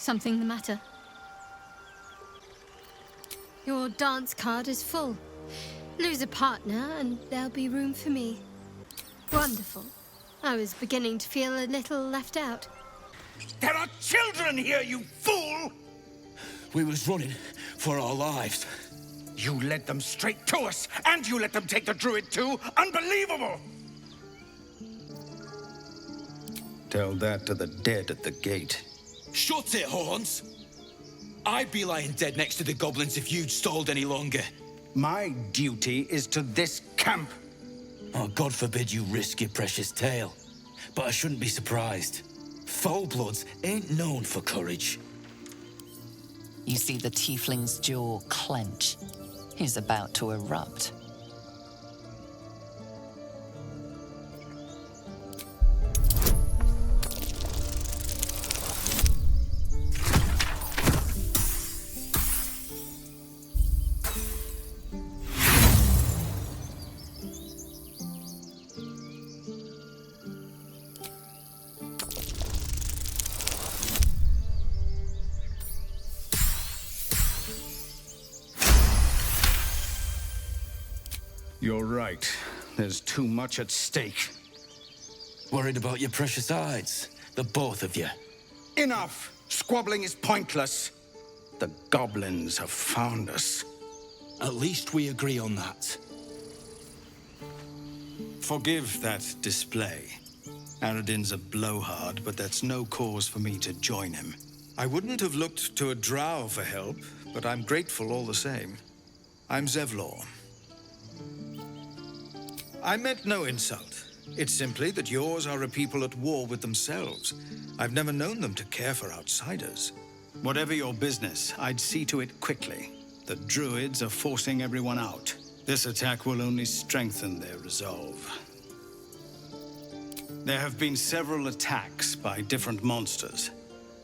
Something the matter? Your dance card is full. Lose a partner and there'll be room for me. Wonderful. I was beginning to feel a little left out. There are children here, you fool! We was running for our lives. You led them straight to us, and you let them take the druid too? Unbelievable! Tell that to the dead at the gate. Shut it, Horns! I'd be lying dead next to the goblins if you'd stalled any longer. My duty is to this camp. Oh, God forbid you risk your precious tail. But I shouldn't be surprised. Foul-bloods ain't known for courage. You see the tiefling's jaw clench. He's about to erupt. You're right. There's too much at stake. Worried about your precious hides, the both of you. Enough! Squabbling is pointless. The goblins have found us. At least we agree on that. Forgive that display. Aradin's a blowhard, but that's no cause for me to join him. I wouldn't have looked to a drow for help, but I'm grateful all the same. I'm Zevlor. I meant no insult. It's simply that yours are a people at war with themselves. I've never known them to care for outsiders. Whatever your business, I'd see to it quickly. The druids are forcing everyone out. This attack will only strengthen their resolve. There have been several attacks by different monsters.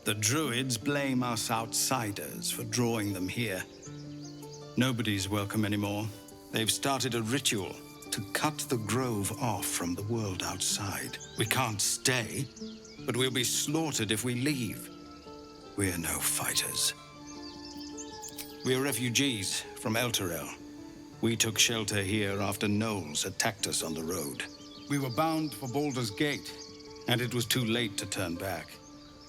The druids blame us outsiders for drawing them here. Nobody's welcome anymore. They've started a ritual to cut the grove off from the world outside. We can't stay, but we'll be slaughtered if we leave. We're no fighters. We're refugees from Elturel. We took shelter here after gnolls attacked us on the road. We were bound for Baldur's Gate, and it was too late to turn back.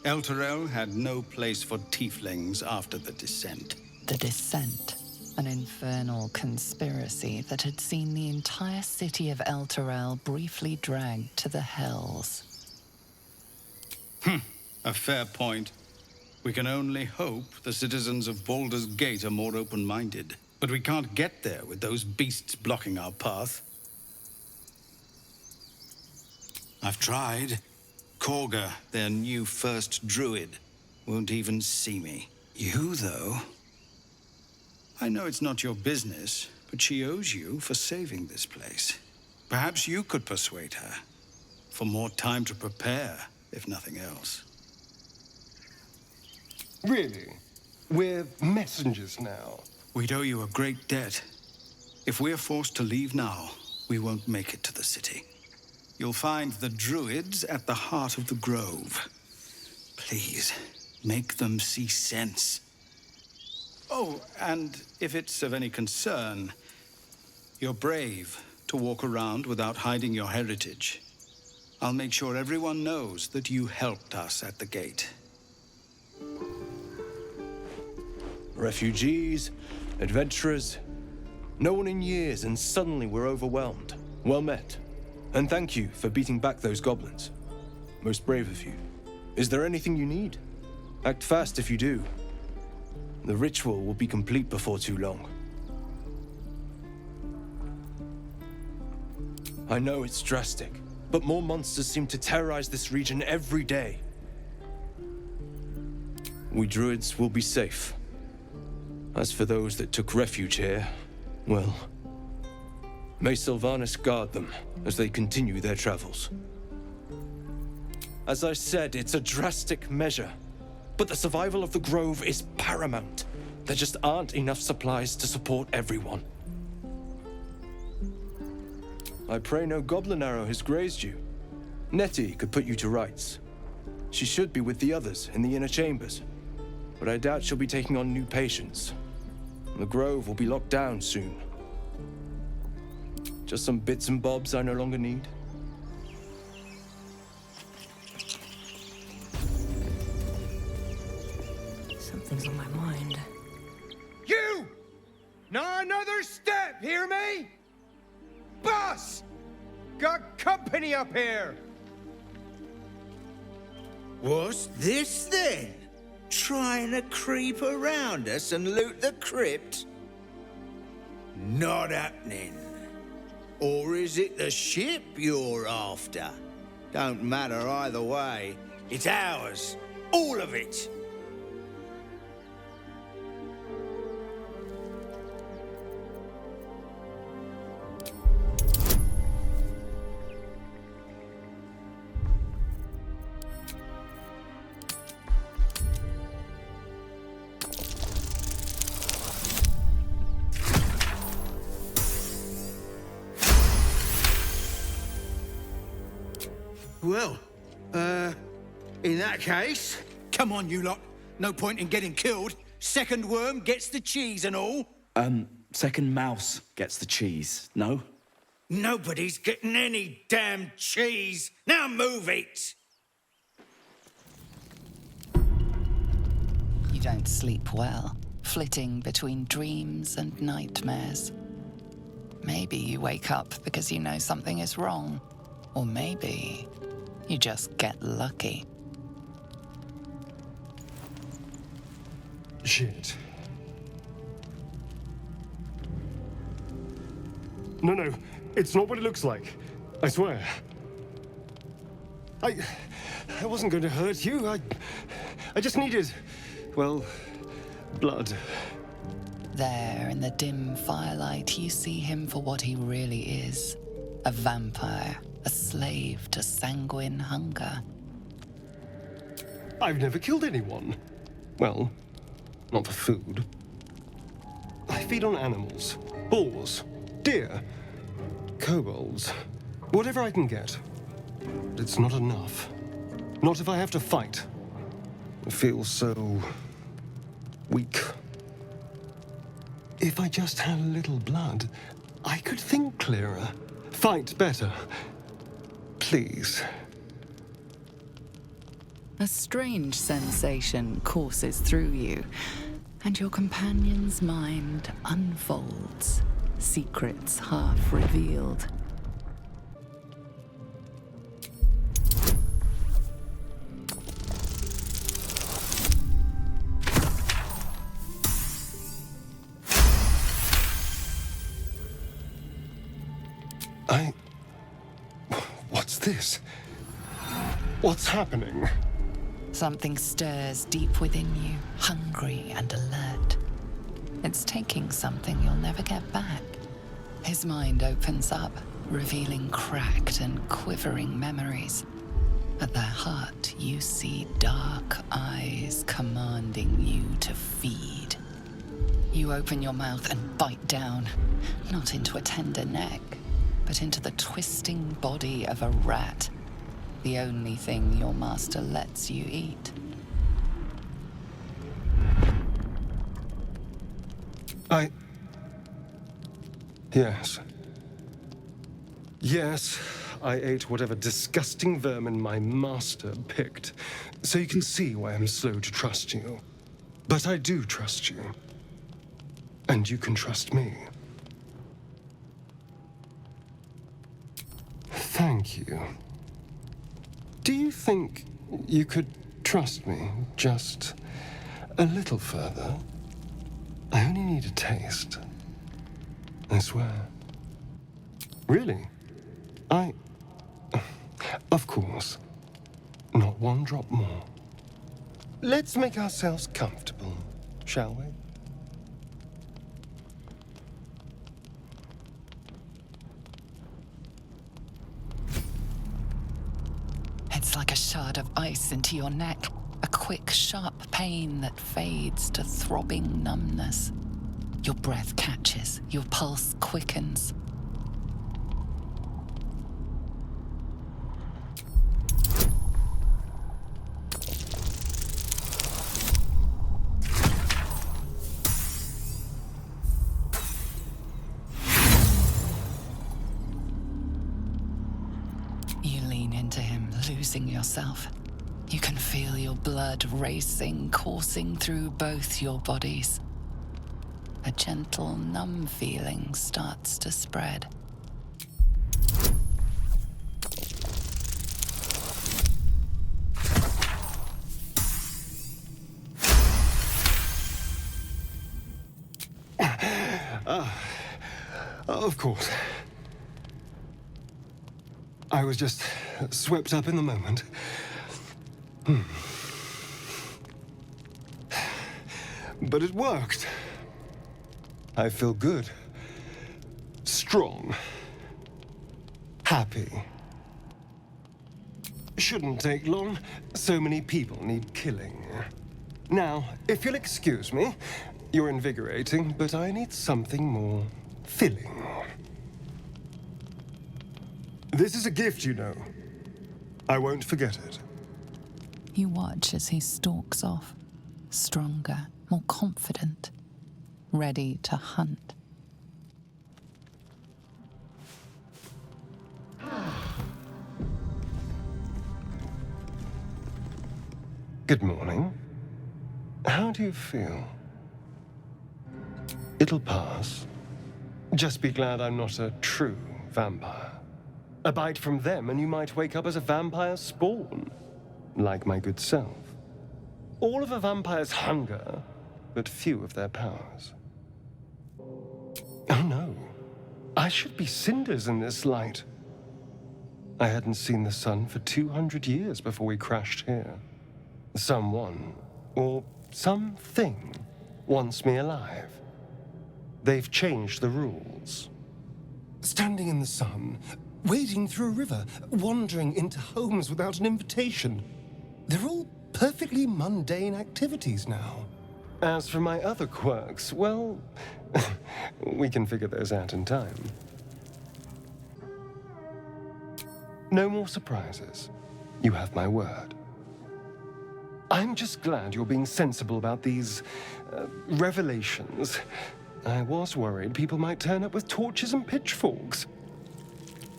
Elturel had no place for tieflings after the descent. The descent. An infernal conspiracy that had seen the entire city of Elturel briefly dragged to the hells. A fair point. We can only hope the citizens of Baldur's Gate are more open-minded. But we can't get there with those beasts blocking our path. I've tried. Kagha, their new first druid, won't even see me. You, though... I know it's not your business, but she owes you for saving this place. Perhaps you could persuade her. For more time to prepare, if nothing else. Really? We're messengers now. We'd owe you a great debt. If we're forced to leave now, we won't make it to the city. You'll find the druids at the heart of the grove. Please, make them see sense. Oh, and if it's of any concern, you're brave to walk around without hiding your heritage. I'll make sure everyone knows that you helped us at the gate. Refugees, adventurers, no one in years, and suddenly we're overwhelmed. Well met. And thank you for beating back those goblins. Most brave of you. Is there anything you need? Act fast if you do. The ritual will be complete before too long. I know it's drastic, but more monsters seem to terrorize this region every day. We druids will be safe. As for those that took refuge here, well, may Sylvanas guard them as they continue their travels. As I said, it's a drastic measure, but the survival of the Grove is paramount. There just aren't enough supplies to support everyone. I pray no goblin arrow has grazed you. Nettie could put you to rights. She should be with the others in the inner chambers. but I doubt she'll be taking on new patients. The Grove will be locked down soon. Just some bits and bobs I no longer need. Something's on my mind. You! Not another step, hear me? Boss! Got company up here! What's this then? Trying to creep around us and loot the crypt? Not happening. Or is it the ship you're after? Don't matter either way. It's ours. All of it. Well, in that case... Come on, you lot. No point in getting killed. Second worm gets the cheese and all. Second mouse gets the cheese, no? Nobody's getting any damn cheese. Now move it! You don't sleep well, flitting between dreams and nightmares. Maybe you wake up because you know something is wrong. Or maybe you just get lucky. Shit. No, it's not what it looks like. I swear. I wasn't going to hurt you. I just needed, well, blood. There, in the dim firelight, you see him for what he really is. A vampire, a slave to sanguine hunger. I've never killed anyone. Well, not for food. I feed on animals. Boars, deer, kobolds, whatever I can get. But it's not enough. Not if I have to fight. I feel so weak. If I just had a little blood, I could think clearer, fight better. Please. A strange sensation courses through you, and your companion's mind unfolds, secrets half revealed. What's this? What's happening? Something stirs deep within you, hungry and alert. It's taking something you'll never get back. His mind opens up, revealing cracked and quivering memories. At their heart, you see dark eyes commanding you to feed. You open your mouth and bite down, not into a tender neck, but into the twisting body of a rat, the only thing your master lets you eat. Yes, I ate whatever disgusting vermin my master picked, so you can see why I'm slow to trust you. But I do trust you. And you can trust me. Thank you. Do you think you could trust me just a little further? I only need a taste. I swear. Really? Of course. Not one drop more. Let's make ourselves comfortable, shall we? It's like a shard of ice into your neck, a quick, sharp pain that fades to throbbing numbness. Your breath catches, your pulse quickens. bracing yourself. You can feel your blood racing, coursing through both your bodies. A gentle, numb feeling starts to spread. Of course. I was just swept up in the moment. But it worked. I feel good. Strong. Happy. Shouldn't take long. So many people need killing. Now, if you'll excuse me, you're invigorating, but I need something more filling. This is a gift, you know. I won't forget it. You watch as he stalks off, stronger, more confident, ready to hunt. Good morning. How do you feel? It'll pass. Just be glad I'm not a true vampire. A bite from them and you might wake up as a vampire spawn, like my good self. All of a vampire's hunger, but few of their powers. Oh no, I should be cinders in this light. I hadn't seen the sun for 200 years before we crashed here. Someone, or something, wants me alive. They've changed the rules. Standing in the sun, wading through a river, wandering into homes without an invitation. They're all perfectly mundane activities now. As for my other quirks, well, we can figure those out in time. No more surprises. You have my word. I'm just glad you're being sensible about these revelations. I was worried people might turn up with torches and pitchforks.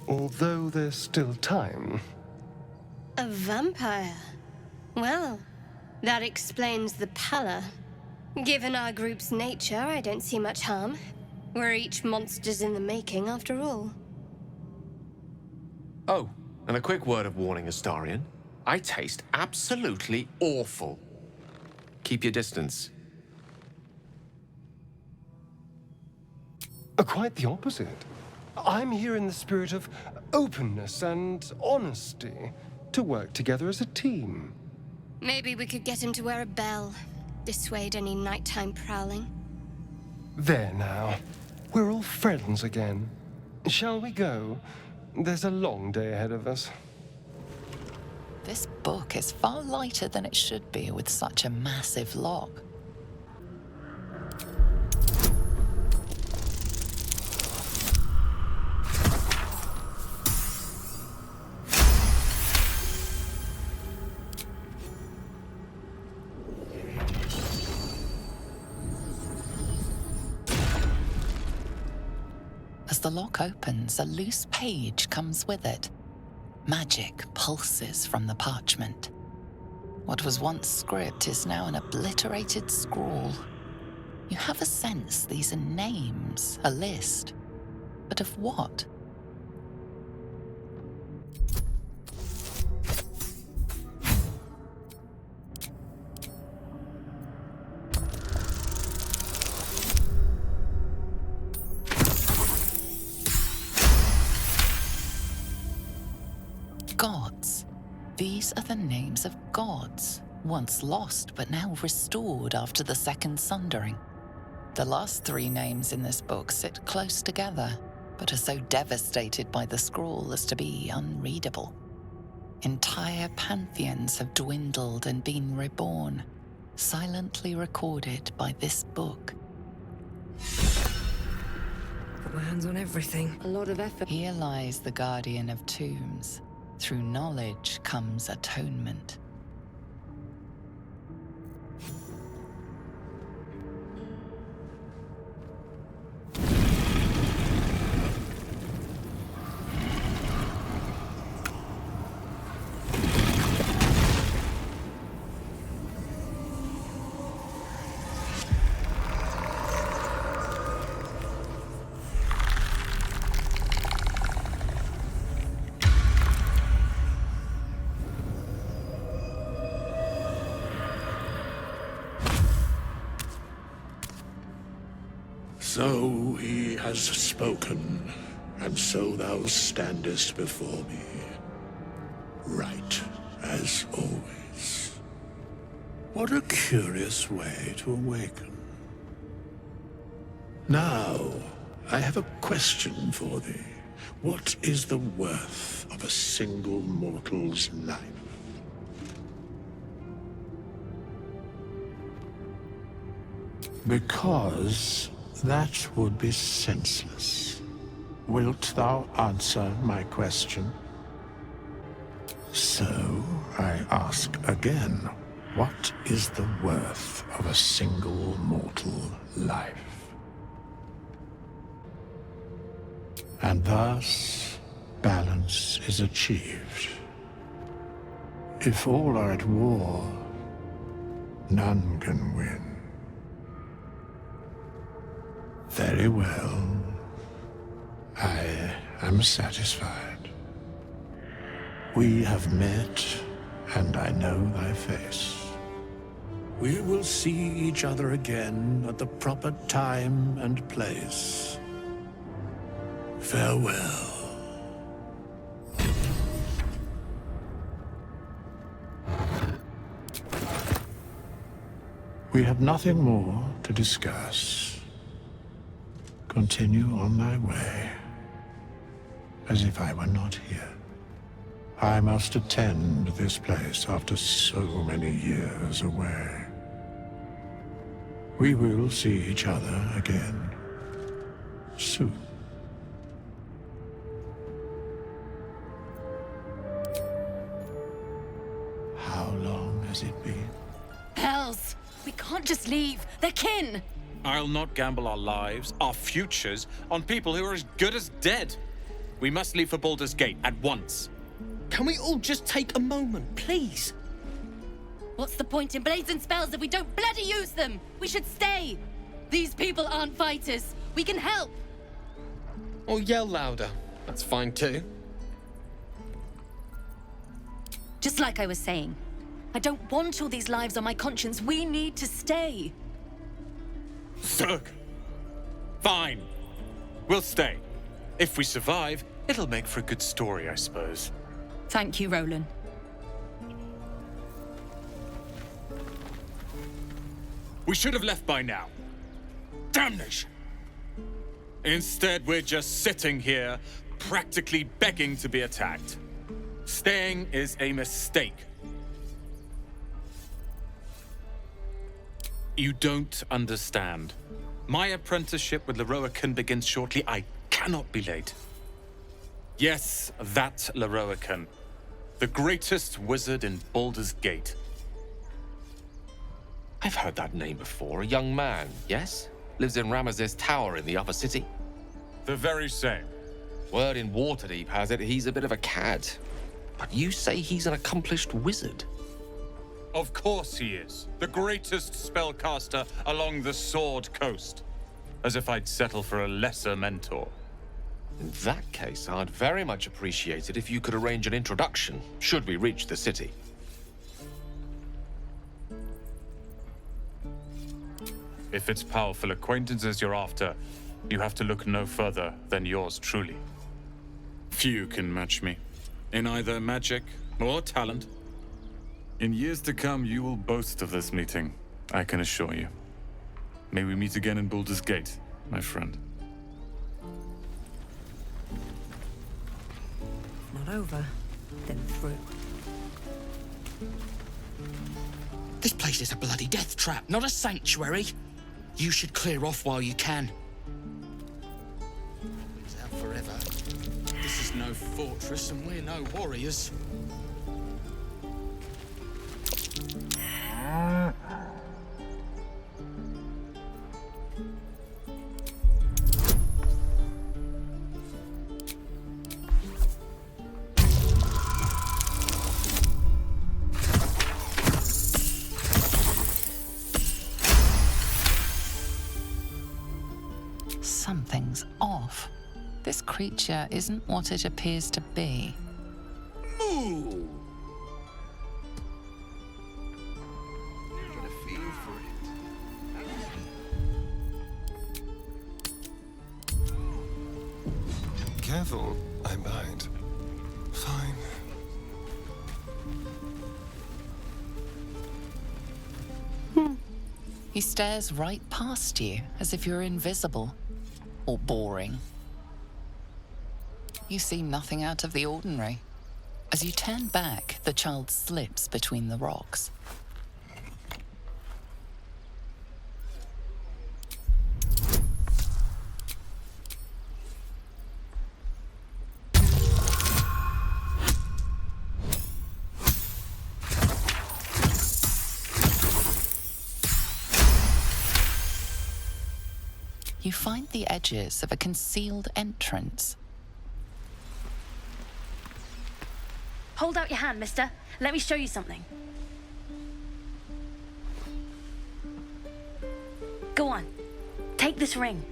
Although there's still time. A vampire? Well, that explains the pallor. Given our group's nature, I don't see much harm. We're each monsters in the making, after all. Oh, and a quick word of warning, Astarion. I taste absolutely awful. Keep your distance. Quite the opposite. I'm here in the spirit of openness and honesty to work together as a team. Maybe we could get him to wear a bell. Dissuade any nighttime prowling. There now. We're all friends again. Shall we go? There's a long day ahead of us. This book is far lighter than it should be with such a massive lock. As the lock opens, a loose page comes with it. Magic pulses from the parchment. What was once script is now an obliterated scrawl. You have a sense these are names, a list. But of what? Gods. These are the names of gods, once lost but now restored after the Second Sundering. The last three names in this book sit close together, but are so devastated by the scroll as to be unreadable. Entire pantheons have dwindled and been reborn, silently recorded by this book. Put my hands on everything. A lot of effort. Here lies the Guardian of Tombs. Through knowledge comes atonement. So he has spoken, and so thou standest before me. Right, as always. What a curious way to awaken. Now, I have a question for thee. What is the worth of a single mortal's life? Because that would be senseless. Wilt thou answer my question? So, I ask again, what is the worth of a single mortal life? And thus, balance is achieved. If all are at war, none can win. Very well. I am satisfied. We have met, and I know thy face. We will see each other again at the proper time and place. Farewell. We have nothing more to discuss. Continue on thy way, as if I were not here. I must attend this place after so many years away. We will see each other again soon. How long has it been? Hells! We can't just leave. They're kin! I'll not gamble our lives, our futures, on people who are as good as dead. We must leave for Baldur's Gate at once. Can we all just take a moment, please? What's the point in blades and spells if we don't bloody use them? We should stay. These people aren't fighters. We can help. Or yell louder. That's fine too. Just like I was saying, I don't want all these lives on my conscience. We need to stay. Zerg. Fine. We'll stay. If we survive, it'll make for a good story, I suppose. Thank you, Roland. We should have left by now. Damnation! Instead, we're just sitting here, practically begging to be attacked. Staying is a mistake. You don't understand. My apprenticeship with Leroican begins shortly. I cannot be late. Yes, that Leroican. The greatest wizard in Baldur's Gate. I've heard that name before. A young man, yes? Lives in Ramaz's tower in the upper city. The very same. Word in Waterdeep has it he's a bit of a cad. But you say he's an accomplished wizard. Of course he is. The greatest spellcaster along the Sword Coast. As if I'd settle for a lesser mentor. In that case, I'd very much appreciate it if you could arrange an introduction, should we reach the city. If it's powerful acquaintances you're after, you have to look no further than yours truly. Few can match me, in either magic or talent. In years to come, you will boast of this meeting, I can assure you. May we meet again in Baldur's Gate, my friend. Not over, then through. This place is a bloody death trap, not a sanctuary. You should clear off while you can. It's out forever. This is no fortress, and we're no warriors. Something's off. This creature isn't what it appears to be. Moo! Get a feel for it. Careful, I bite. Fine. He stares right past you, as if you're invisible. Or boring. You see nothing out of the ordinary. As you turn back, the child slips between the rocks. You find the edges of a concealed entrance. Hold out your hand, mister. Let me show you something. Go on. Take this ring.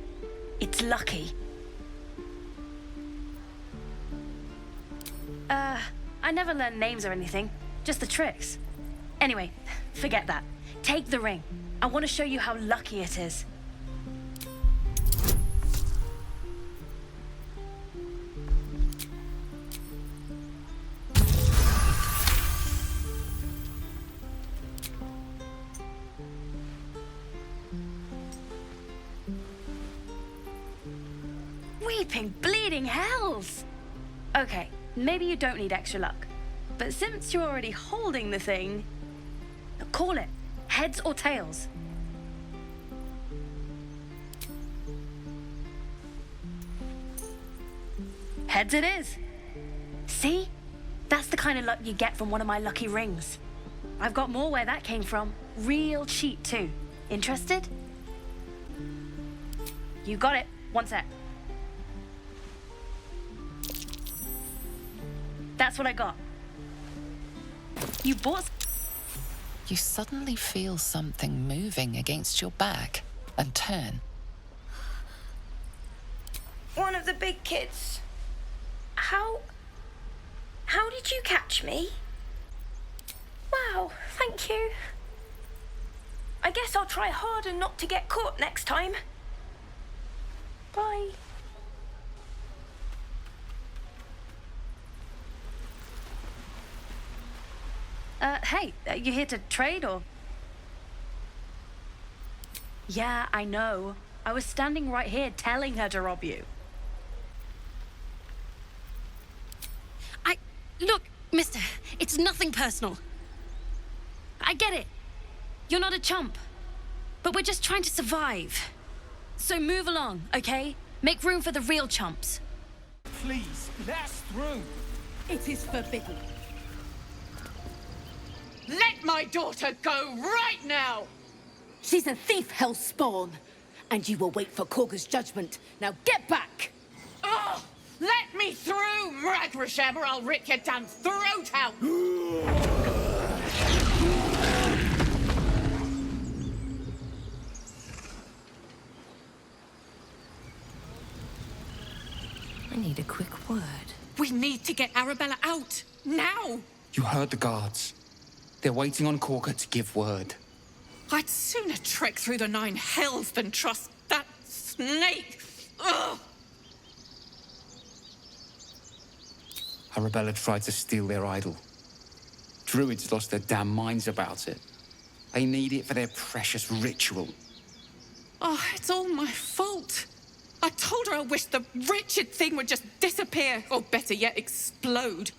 It's lucky. I never learned names or anything. Just the tricks. Anyway, forget that. Take the ring. I want to show you how lucky it is. Weeping, bleeding hells! Okay, maybe you don't need extra luck. But since you're already holding the thing, call it. Heads or tails? Heads it is. See? That's the kind of luck you get from one of my lucky rings. I've got more where that came from. Real cheap too. Interested? You got it. One sec. That's what I got. You bought... You suddenly feel something moving against your back and turn. One of the big kids. How did you catch me? Wow, thank you. I guess I'll try harder not to get caught next time. Bye. Hey, you here to trade or? Yeah, I know. I was standing right here telling her to rob you. Look, mister, it's nothing personal. I get it. You're not a chump. But we're just trying to survive. So move along, okay? Make room for the real chumps. Please, let us through. It is forbidden. Let my daughter go right now! She's a thief, hell spawn. And you will wait for Kagha's judgment. Now get back! Oh! Let me through, Mragrasham, or I'll rip your damn throat out! I need a quick word. We need to get Arabella out, now! You heard the guards. They're waiting on Kagha to give word. I'd sooner trek through the 9 hells than trust that snake! Ugh! Arabella tried to steal their idol. Druids lost their damn minds about it. They need it for their precious ritual. Oh, it's all my fault. I told her I wished the wretched thing would just disappear, or better yet, explode.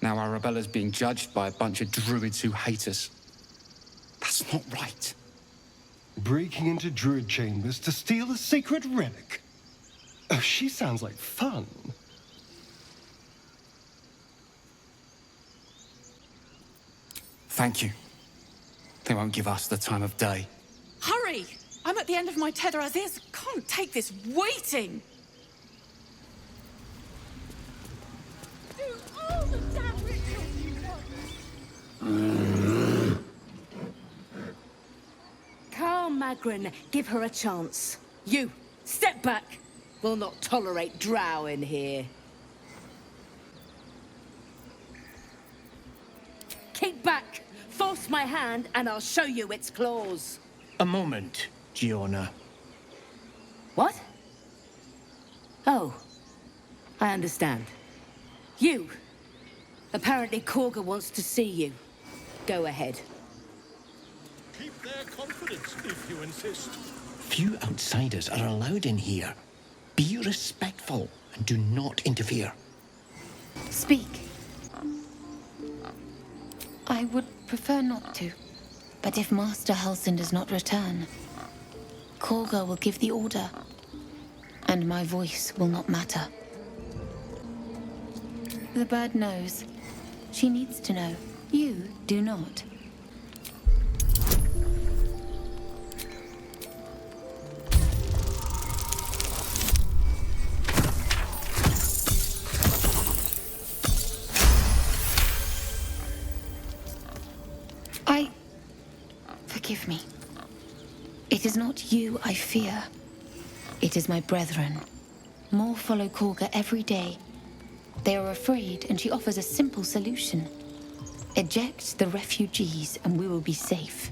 Now Arabella's being judged by a bunch of druids who hate us. That's not right. Breaking into druid chambers to steal a sacred relic. Oh, she sounds like fun. Thank you. They won't give us the time of day. Hurry! I'm at the end of my tether as is. Can't take this waiting. Do all the damn rituals you want. Carl Magrin, give her a chance. You, step back. We'll not tolerate drow in here. Keep back. Force my hand and I'll show you its claws. A moment, G.u.n.n. What? Oh. I understand. You! Apparently Kagha wants to see you. Go ahead. Keep their confidence if you insist. Few outsiders are allowed in here. Be respectful and do not interfere. Speak. I would prefer not to. But if Master Halsin does not return, Kagha will give the order. And my voice will not matter. The bird knows. She needs to know. You do not. Forgive me. It is not you I fear. It is my brethren. More follow Kagha every day. They are afraid, and she offers a simple solution. Eject the refugees, and we will be safe.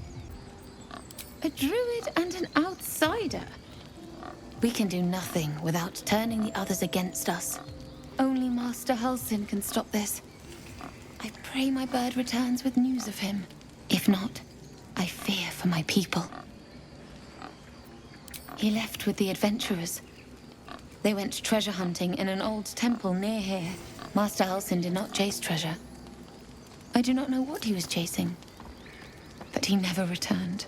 A druid and an outsider? We can do nothing without turning the others against us. Only Master Halsin can stop this. I pray my bird returns with news of him. If not, I fear for my people. He left with the adventurers. They went treasure hunting in an old temple near here. Master Halsin did not chase treasure. I do not know what he was chasing, but he never returned.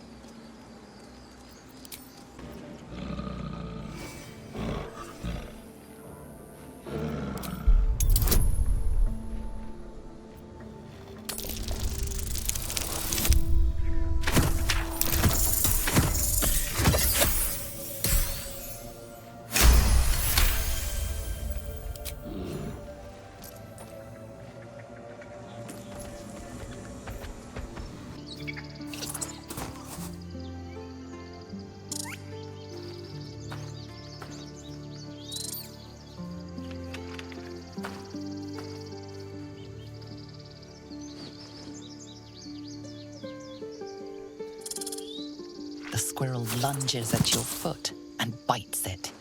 The squirrel lunges at your foot and bites it.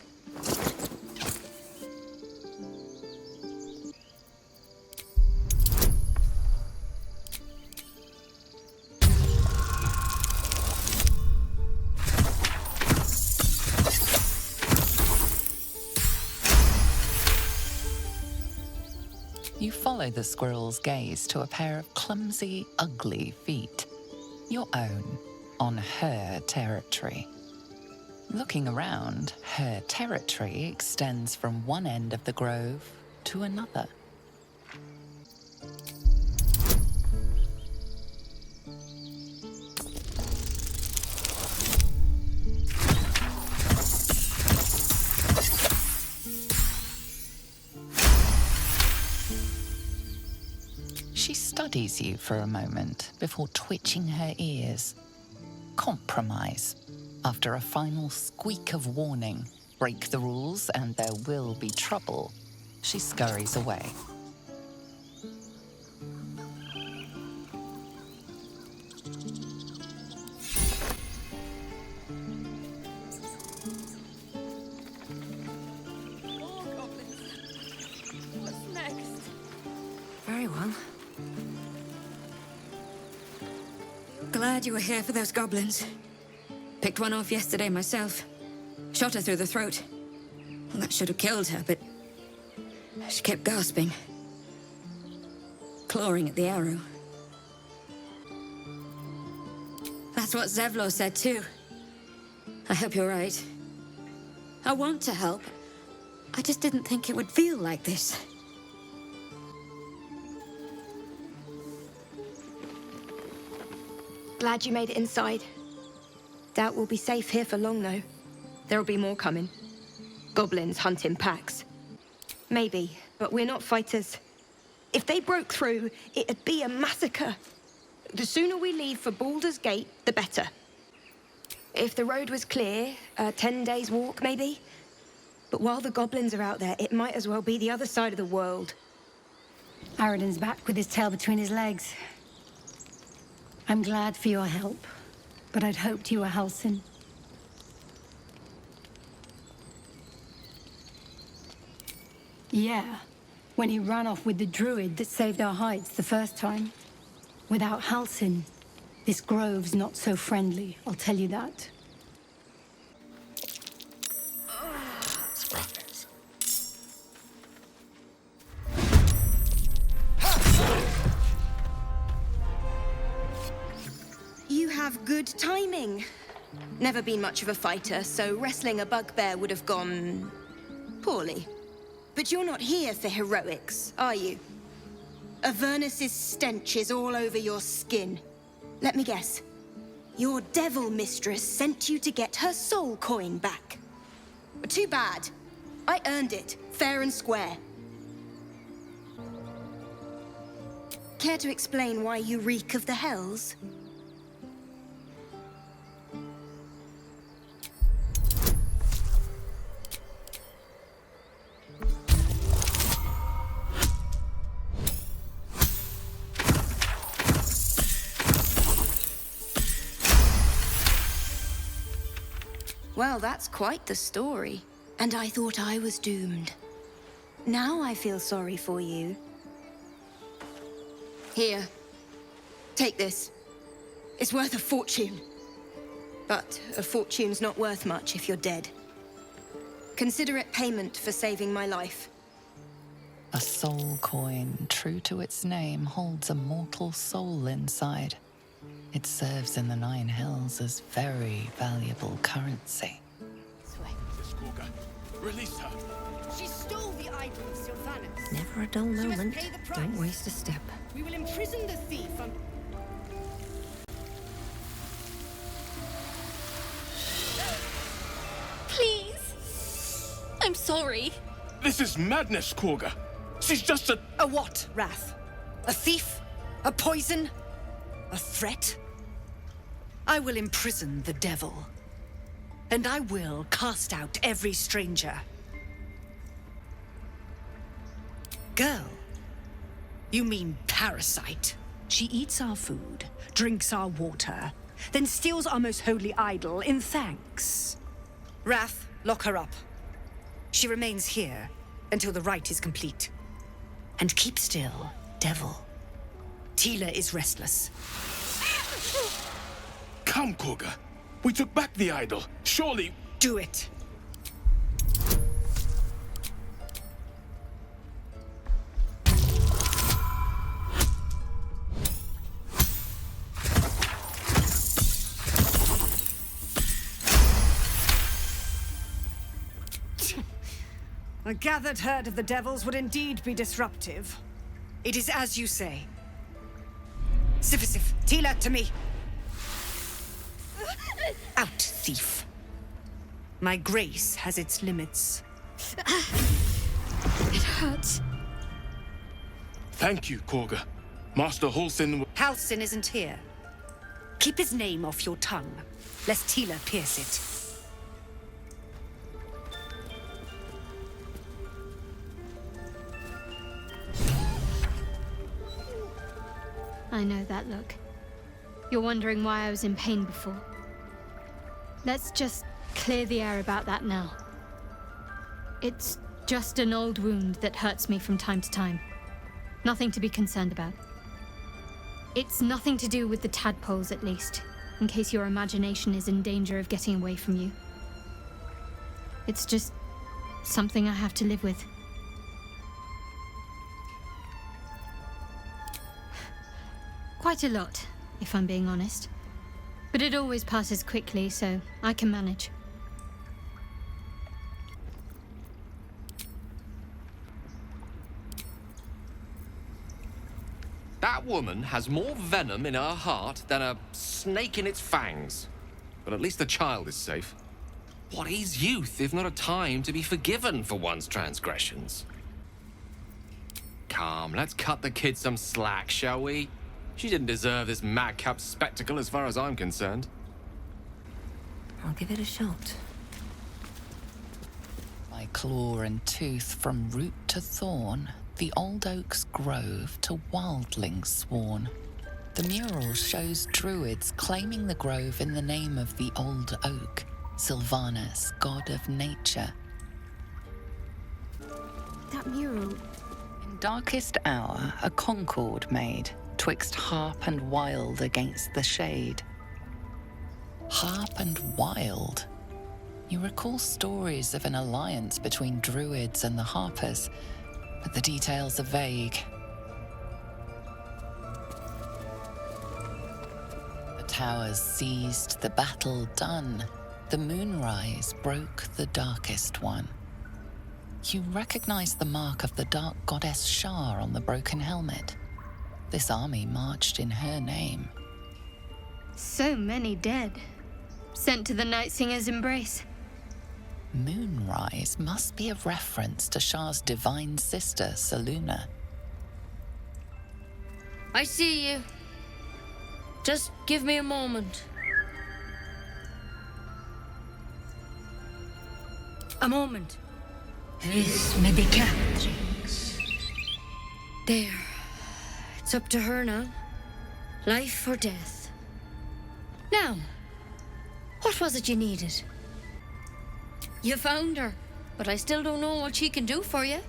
You follow the squirrel's gaze to a pair of clumsy, ugly feet. Your own, on her territory. Looking around, her territory extends from one end of the grove to another. She studies you for a moment before twitching her ears. Compromise. After a final squeak of warning, break the rules and there will be trouble, she scurries away. What's next? Very well. Glad you were here for those goblins. Picked one off yesterday myself. Shot her through the throat. Well, that should have killed her, but she kept gasping. Clawing at the arrow. That's what Zevlor said too. I hope you're right. I want to help. I just didn't think it would feel like this. Glad you made it inside. Doubt we'll be safe here for long, though. There'll be more coming. Goblins hunting packs. Maybe, but we're not fighters. If they broke through, it'd be a massacre. The sooner we leave for Baldur's Gate, the better. If the road was clear, 10 days walk, maybe? But while the goblins are out there, it might as well be the other side of the world. Aradin's back with his tail between his legs. I'm glad for your help, but I'd hoped you were Halsin. Yeah, when he ran off with the druid that saved our hides the first time. Without Halsin, this grove's not so friendly, I'll tell you that. You have good timing. Never been much of a fighter, so wrestling a bugbear would have gone poorly. But you're not here for heroics, are you? Avernus's stench is all over your skin. Let me guess. Your devil mistress sent you to get her soul coin back. Too bad. I earned it, fair and square. Care to explain why you reek of the hells? Well, that's quite the story. And I thought I was doomed. Now I feel sorry for you. Here. Take this. It's worth a fortune. But a fortune's not worth much if you're dead. Consider it payment for saving my life. A soul coin, true to its name, holds a mortal soul inside. It serves in the Nine Hells as very valuable currency. Kagha, release her. She stole the idol of Sylvanus. Never a dull She must moment. pay the price. Don't waste a step. We will imprison the thief and... Please. I'm sorry. This is madness, Kagha. She's just a... A what, Wrath? A thief? A poison? A threat? I will imprison the devil. And I will cast out every stranger. Girl, you mean parasite. She eats our food, drinks our water, then steals our most holy idol in thanks. Wrath, lock her up. She remains here until the rite is complete. And keep still, devil. Tila is restless. Come, Kagha. We took back the idol. Surely... Do it. A gathered herd of the devils would indeed be disruptive. It is as you say. Sifisif, Tila, to me. Out, thief. My grace has its limits. It hurts. Thank you, Kagha. Master Halsin... Halsin isn't here. Keep his name off your tongue, lest Tila pierce it. I know that look. You're wondering why I was in pain before. Let's just clear the air about that now. It's just an old wound that hurts me from time to time. Nothing to be concerned about. It's nothing to do with the tadpoles, at least, in case your imagination is in danger of getting away from you. It's just something I have to live with. Quite a lot, if I'm being honest. But it always passes quickly, so I can manage. That woman has more venom in her heart than a snake in its fangs. But at least the child is safe. What is youth if not a time to be forgiven for one's transgressions? Come, let's cut the kid some slack, shall we? She didn't deserve this madcap spectacle as far as I'm concerned. I'll give it a shot. By claw and tooth from root to thorn, the old oak's grove to wildlings sworn. The mural shows druids claiming the grove in the name of the old oak, Sylvanus, god of nature. that mural. In darkest hour, a concord made, twixt harp and wild against the shade. Harp and wild. You recall stories of an alliance between druids and the harpers, but the details are vague. The towers seized, the battle done. The moonrise broke the darkest one. You recognize the mark of the dark goddess Shar on the broken helmet. This army marched in her name. So many dead. Sent to the Night Singer's embrace. Moonrise must be a reference to Shar's divine sister, Selûne. I see you. Just give me a moment. A moment. This may be Catherine's. There. It's up to her now. Life or death. Now, what was it you needed? You found her, but I still don't know what she can do for you.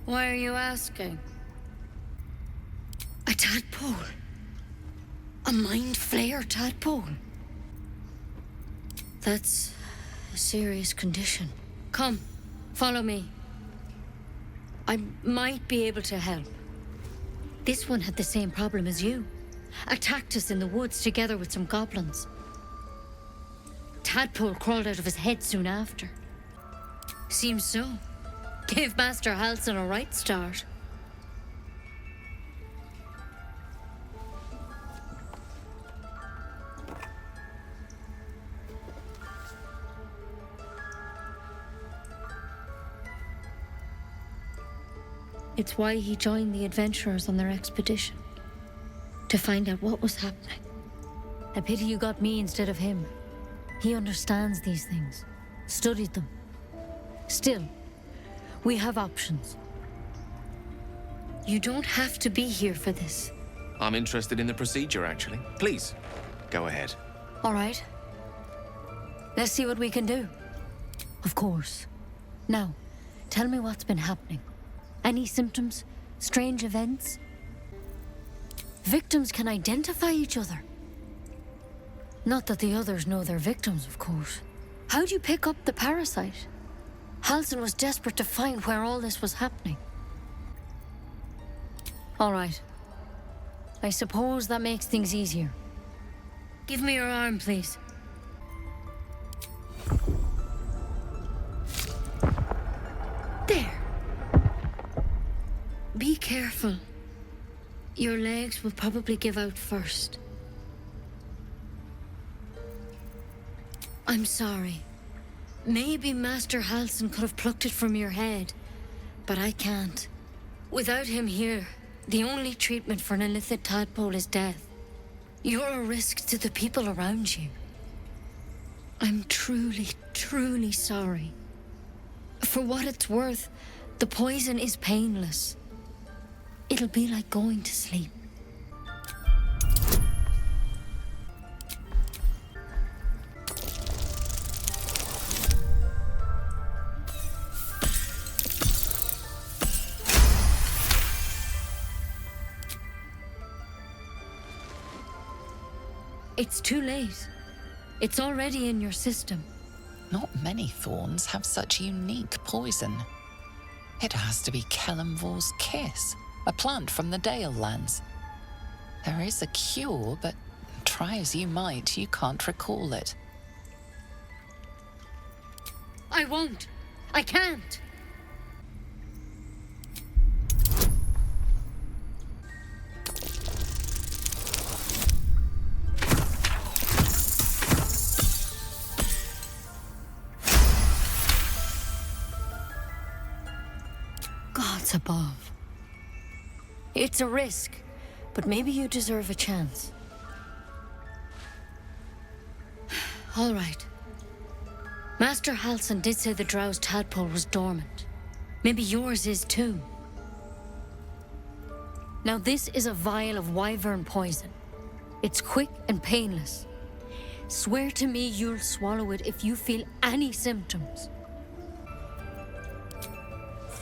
Why are you asking? A tadpole. A mind flayer tadpole. That's a serious condition. Come, follow me. I might be able to help. This one had the same problem as you. Attacked us in the woods together with some goblins. Tadpole crawled out of his head soon after. Seems so. Gave Master Halsin a right start. It's why he joined the adventurers on their expedition. To find out what was happening. A pity you got me instead of him. He understands these things. Studied them. Still, we have options. You don't have to be here for this. I'm interested in the procedure, actually. Please, go ahead. All right. Let's see what we can do. Of course. Now, tell me what's been happening. Any symptoms? Strange events? Victims can identify each other. Not that the others know they're victims, of course. How'd you pick up the parasite? Halsin was desperate to find where all this was happening. All right. I suppose that makes things easier. Give me your arm, please. There. Be careful. Your legs will probably give out first. I'm sorry. Maybe Master Halsin could have plucked it from your head, but I can't. Without him here, the only treatment for an illithid tadpole is death. You're a risk to the people around you. I'm truly, truly sorry. For what it's worth, the poison is painless. It'll be like going to sleep. It's too late. It's already in your system. Not many thorns have such unique poison. It has to be Kelemvor's kiss, a plant from the Dale lands. There is a cure, but try as you might, you can't recall it. I won't. I can't. Gods above. It's a risk, but maybe you deserve a chance. All right. Master Halsin did say the drow's tadpole was dormant. Maybe yours is too. Now this is a vial of wyvern poison. It's quick and painless. Swear to me you'll swallow it if you feel any symptoms.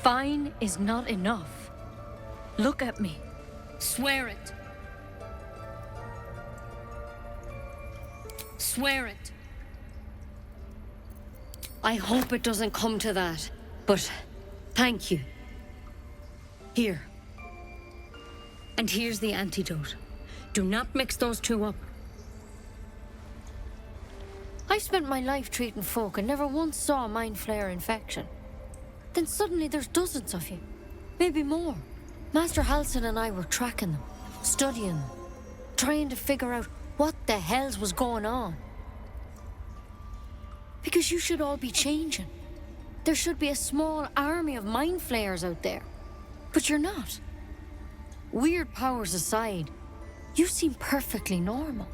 Fine is not enough. Look at me. Swear it. Swear it. I hope it doesn't come to that, but thank you. Here. And here's the antidote. Do not mix those two up. I've spent my life treating folk and never once saw a mind flare infection. Then suddenly there's dozens of you. Maybe more. Master Halsin and I were tracking them, studying them, trying to figure out what the hells was going on. Because you should all be changing. There should be a small army of mind flayers out there. But you're not. Weird powers aside, you seem perfectly normal.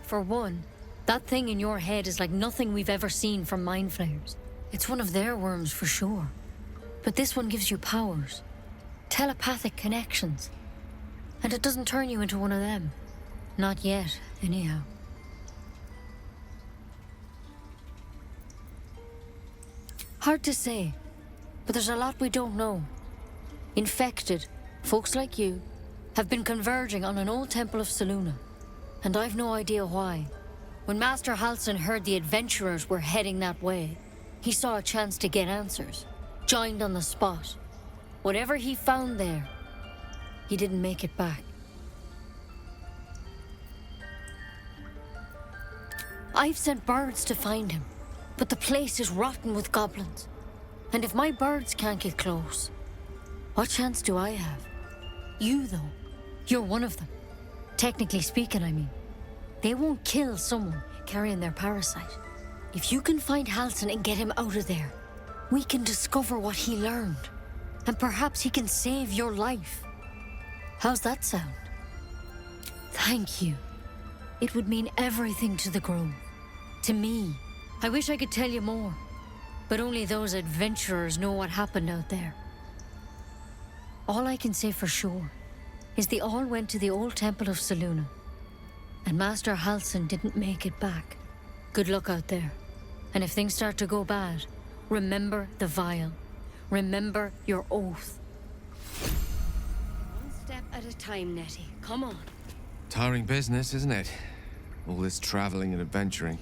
For one, that thing in your head is like nothing we've ever seen from mind flayers. It's one of their worms for sure. But this one gives you powers. Telepathic connections. And it doesn't turn you into one of them. Not yet, anyhow. Hard to say, but there's a lot we don't know. Infected, folks like you, have been converging on an old temple of Selûne, and I've no idea why. When Master Halsin heard the adventurers were heading that way, he saw a chance to get answers, joined on the spot. Whatever he found there, he didn't make it back. I've sent birds to find him, but the place is rotten with goblins. And if my birds can't get close, what chance do I have? You, though, you're one of them. Technically speaking, I mean. They won't kill someone carrying their parasite. If you can find Halsin and get him out of there, we can discover what he learned. And perhaps he can save your life. How's that sound? Thank you. It would mean everything to the Grove. To me. I wish I could tell you more, but only those adventurers know what happened out there. All I can say for sure is they all went to the old temple of Selûne, and Master Halsin didn't make it back. Good luck out there, and if things start to go bad, remember the vial. Remember your oath. One step at a time, Nettie. Come on. Tiring business, isn't it? All this traveling and adventuring.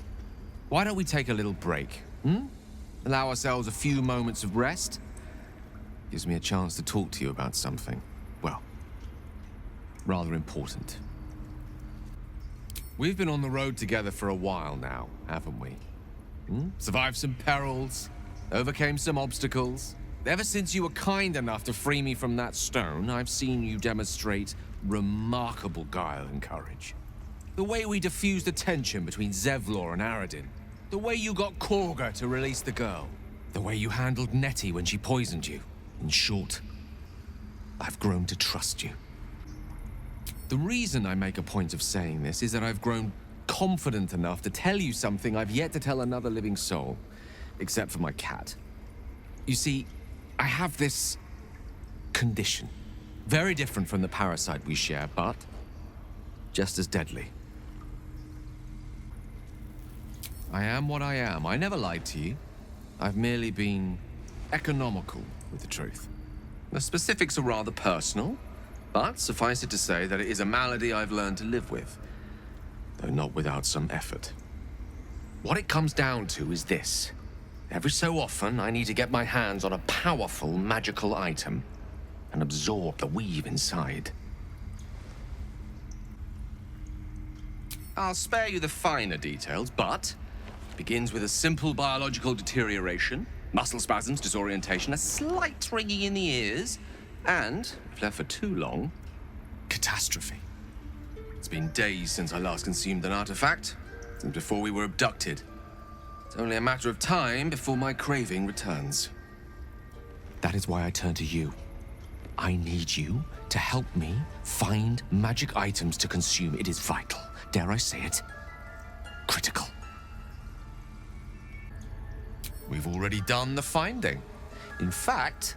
Why don't we take a little break, Allow ourselves a few moments of rest? Gives me a chance to talk to you about something, well, rather important. We've been on the road together for a while now, haven't we? Survived some perils, overcame some obstacles. Ever since you were kind enough to free me from that stone, I've seen you demonstrate remarkable guile and courage. The way we diffused the tension between Zevlor and Aradin. The way you got Kagha to release the girl. The way you handled Nettie when she poisoned you. In short, I've grown to trust you. The reason I make a point of saying this is that I've grown confident enough to tell you something I've yet to tell another living soul, except for my cat. You see, I have this condition. Very different from the parasite we share, but just as deadly. I am what I am. I never lied to you. I've merely been economical with the truth. The specifics are rather personal, but suffice it to say that it is a malady I've learned to live with, though not without some effort. What it comes down to is this. Every so often, I need to get my hands on a powerful magical item and absorb the weave inside. I'll spare you the finer details, but it begins with a simple biological deterioration, muscle spasms, disorientation, a slight ringing in the ears, and, if left for too long, catastrophe. It's been days since I last consumed an artifact, since before we were abducted. It's only a matter of time before my craving returns. That is why I turn to you. I need you to help me find magic items to consume. It is vital. Dare I say it? Critical. We've already done the finding. In fact,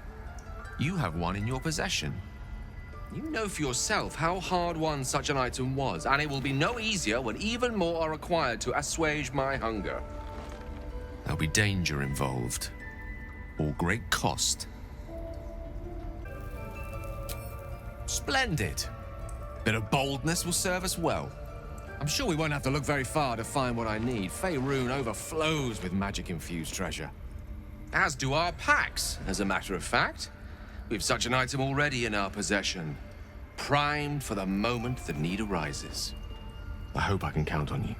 you have one in your possession. You know for yourself how hard-won such an item was, and it will be no easier when even more are required to assuage my hunger. There'll be danger involved. or great cost. Splendid. Bit of boldness will serve us well. I'm sure we won't have to look very far to find what I need. Faerun overflows with magic-infused treasure. As do our packs, as a matter of fact. We've such an item already in our possession. Primed for the moment the need arises. I hope I can count on you.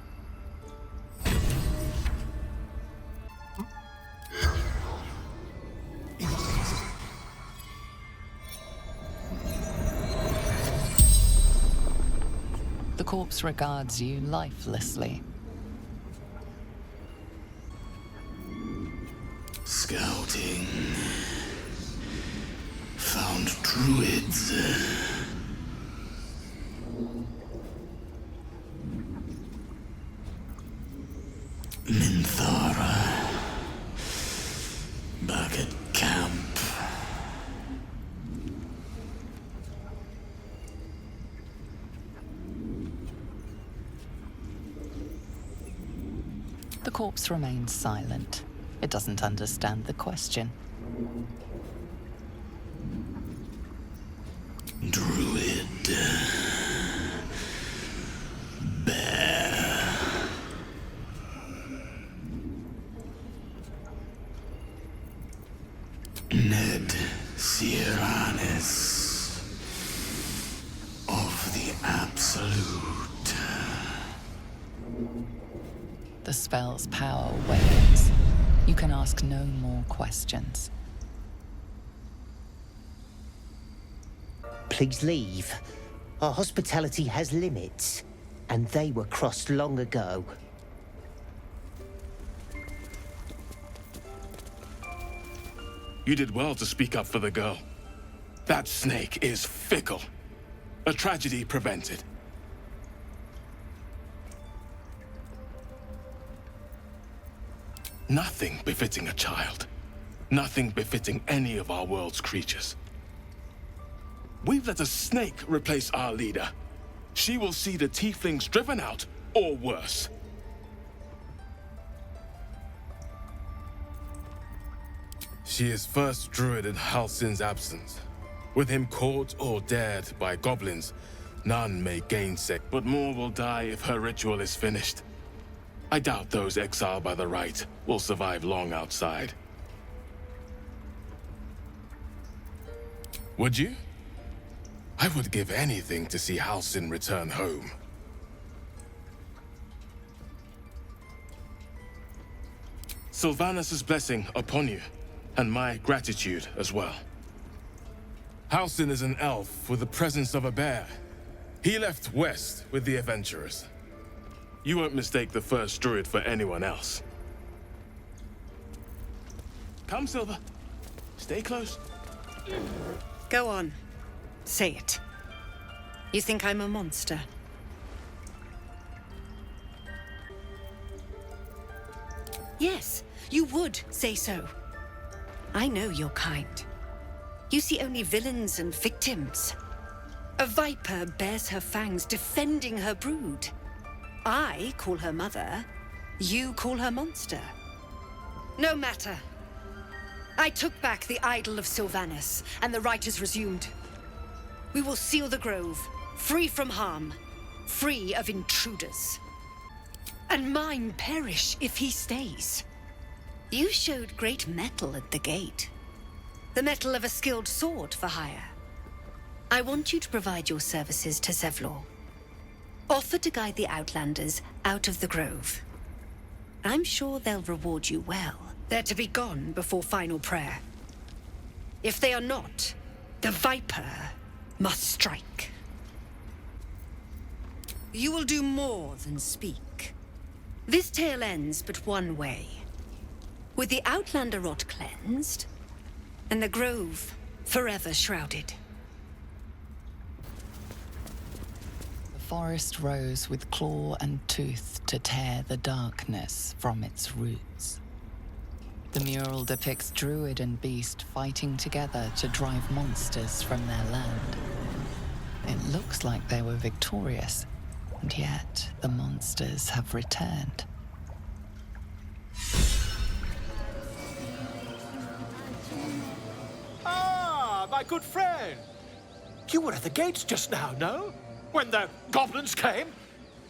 The corpse regards you lifelessly. Scouting. Found druids. Minthara. Back at camp. The corpse remains silent. It doesn't understand the question. Druid. Bear. Ned Siranis. Of the Absolute. The spell's power wanes. You can ask no more questions. Please leave. Our hospitality has limits, and they were crossed long ago. You did well to speak up for the girl. That snake is fickle. A tragedy prevented. Nothing befitting a child. Nothing befitting any of our world's creatures. We've let a snake replace our leader. She will see the tieflings driven out, or worse. She is first druid in Halsin's absence. With him caught or dared by goblins, none may gainsay, but more will die if her ritual is finished. I doubt those exiled by the right will survive long outside. Would you? I would give anything to see Halsin return home. Sylvanus' blessing upon you, and my gratitude as well. Halsin is an elf with the presence of a bear. He left west with the adventurers. You won't mistake the first druid for anyone else. Come, Silver. Stay close. Go on. Say it. You think I'm a monster? Yes, you would say so. I know your kind. You see only villains and victims. A viper bears her fangs defending her brood. I call her mother, you call her monster. No matter. I took back the idol of Sylvanus, and the rite is resumed. We will seal the grove, free from harm, free of intruders. And mine perish if he stays. You showed great mettle at the gate. The mettle of a skilled sword for hire. I want you to provide your services to Zevlor. Offer to guide the Outlanders out of the grove. I'm sure they'll reward you well. They're to be gone before final prayer. If they are not, the Viper must strike. You will do more than speak. This tale ends but one way. With the Outlander rot cleansed, and the grove forever shrouded. The forest rose with claw and tooth to tear the darkness from its roots. The mural depicts druid and beast fighting together to drive monsters from their land. It looks like they were victorious, and yet the monsters have returned. my good friend. You were at the gates just now, no? When the goblins came?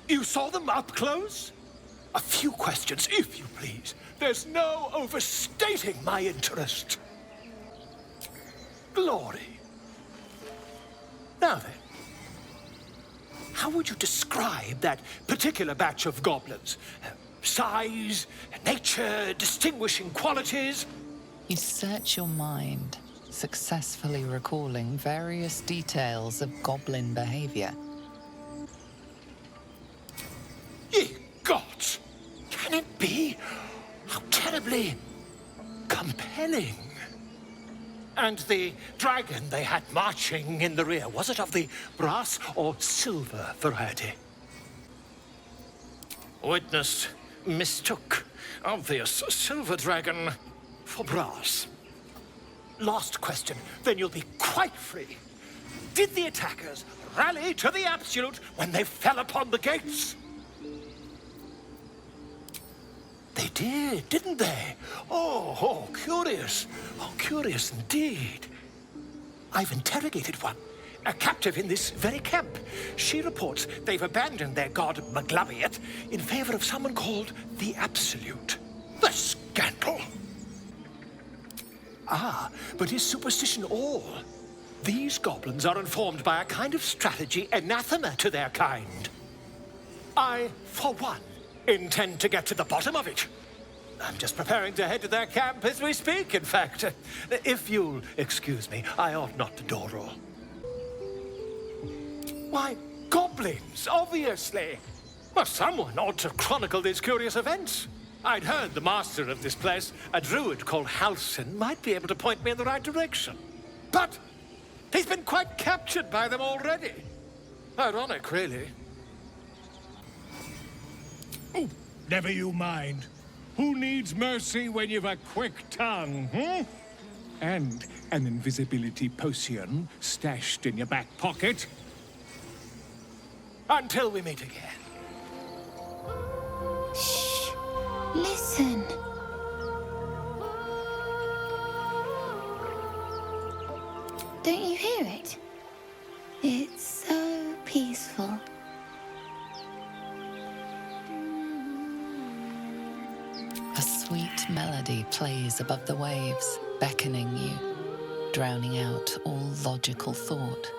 You saw them up close? A few questions, if you please. There's no overstating my interest. Glory. Now then, how would you describe that particular batch of goblins? Size, nature, distinguishing qualities? You search your mind, successfully recalling various details of goblin behavior. Ye gods! Can it be? How terribly compelling. And the dragon they had marching in the rear, was it of the brass or silver variety? Witness mistook obvious silver dragon for brass. Last question, then you'll be quite free. Did the attackers rally to the absolute when they fell upon the gates? They did, didn't they? Oh, curious. Oh, curious indeed. I've interrogated one, a captive in this very camp. She reports they've abandoned their god Maglabiat in favor of someone called the Absolute. The scandal! Ah, but is superstition all? These goblins are informed by a kind of strategy anathema to their kind. I, for one, intend to get to the bottom of it. I'm just preparing to head to their camp as we speak, in fact. If you'll excuse me, I ought not to dawdle. Why, goblins, obviously. Well, someone ought to chronicle these curious events. I'd heard the master of this place, a druid called Halsin, might be able to point me in the right direction. But he's been quite captured by them already. Ironic, really. Oh, never you mind. Who needs mercy when you've a quick tongue, hmm? And an invisibility potion stashed in your back pocket? Until we meet again. Shh. Listen. Don't you hear it? It's so peaceful. A sweet melody plays above the waves, beckoning you, drowning out all logical thought.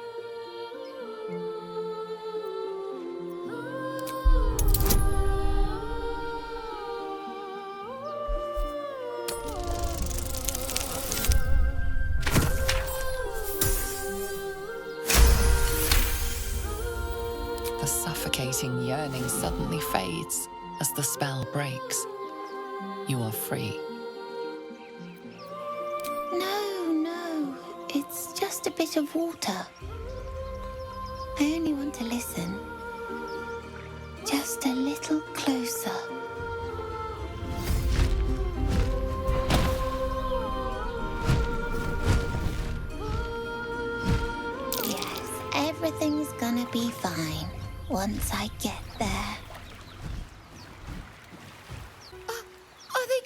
The suffocating yearning suddenly fades as the spell breaks. You are free. No. It's just a bit of water. I only want to listen. Just a little closer. Yes, everything's gonna be fine once I get there. Are they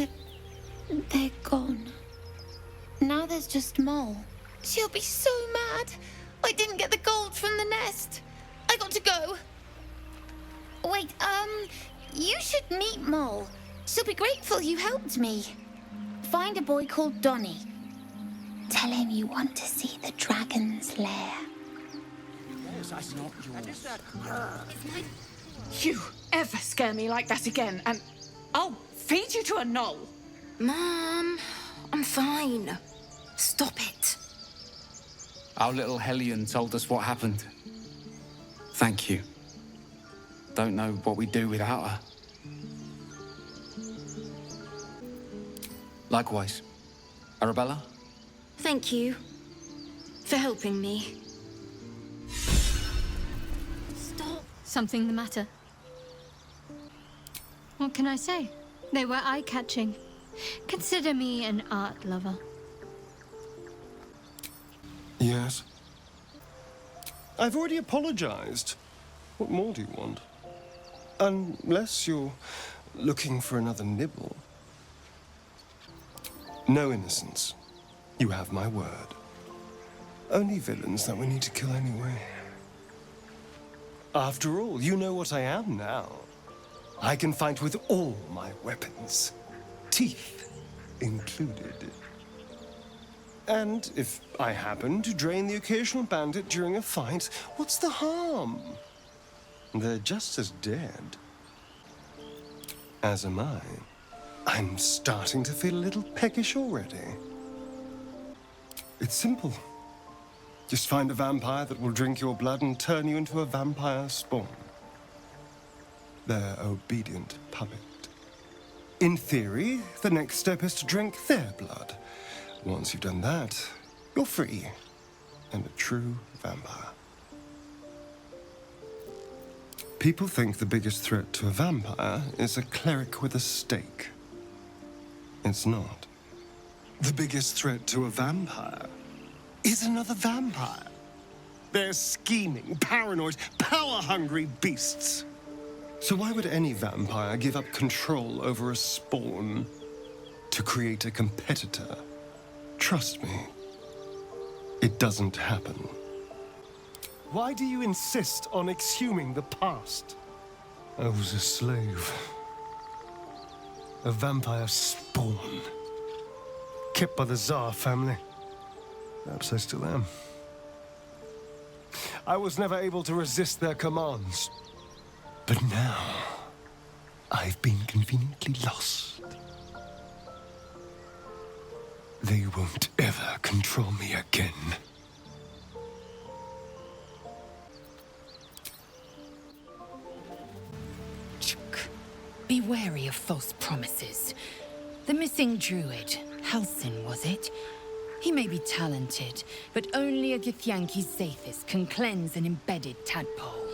gone? They're gone. Now there's just Mole. She'll be so mad. I didn't get the gold from the nest. I got to go. Wait, you should meet Mole. She'll be grateful you helped me. Find a boy called Donny. Tell him you want to see the dragon's lair. Yes, I see. And is that her? You ever scare me like that again, and I'll feed you to a knoll. Mom, I'm fine. Stop it. Our little Hellion told us what happened. Thank you. Don't know what we'd do without her. Likewise. Arabella? Thank you for helping me. Stop. Something the matter? What can I say? They were eye-catching. Consider me an art lover. Yes. I've already apologized. What more do you want? Unless you're looking for another nibble. No innocence. You have my word. Only villains that we need to kill anyway. After all, you know what I am now. I can fight with all my weapons, teeth included. And if I happen to drain the occasional bandit during a fight, what's the harm? They're just as dead. As am I. I'm starting to feel a little peckish already. It's simple. Just find a vampire that will drink your blood and turn you into a vampire spawn. Their obedient puppet. In theory, the next step is to drink their blood. Once you've done that, you're free and a true vampire. People think the biggest threat to a vampire is a cleric with a stake. It's not. The biggest threat to a vampire is another vampire. They're scheming, paranoid, power-hungry beasts. So why would any vampire give up control over a spawn to create a competitor? Trust me, it doesn't happen. Why do you insist on exhuming the past? I was a slave. A vampire spawn. Kept by the Tsar family. Perhaps I still am. I was never able to resist their commands. But now, I've been conveniently lost. They won't ever control me again. Be wary of false promises. The missing druid, Halsin, was it? He may be talented, but only a Githyanki's Zathis can cleanse an embedded tadpole.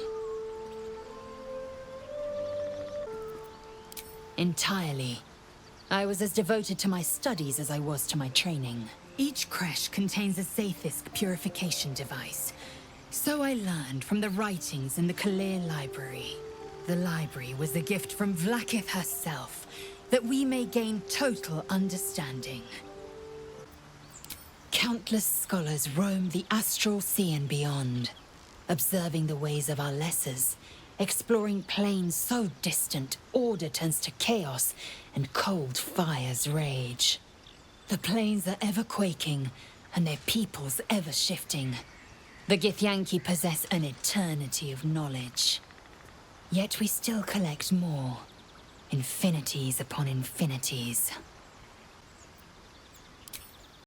Entirely. I was as devoted to my studies as I was to my training. Each creche contains a Zathisk purification device. So I learned from the writings in the Kalir library. The library was a gift from Vlaakith herself, that we may gain total understanding. Countless scholars roam the astral sea and beyond, observing the ways of our lessers, exploring planes so distant, order turns to chaos, and cold fires rage. The planes are ever quaking, and their peoples ever shifting. The Githyanki possess an eternity of knowledge. Yet we still collect more. Infinities upon infinities.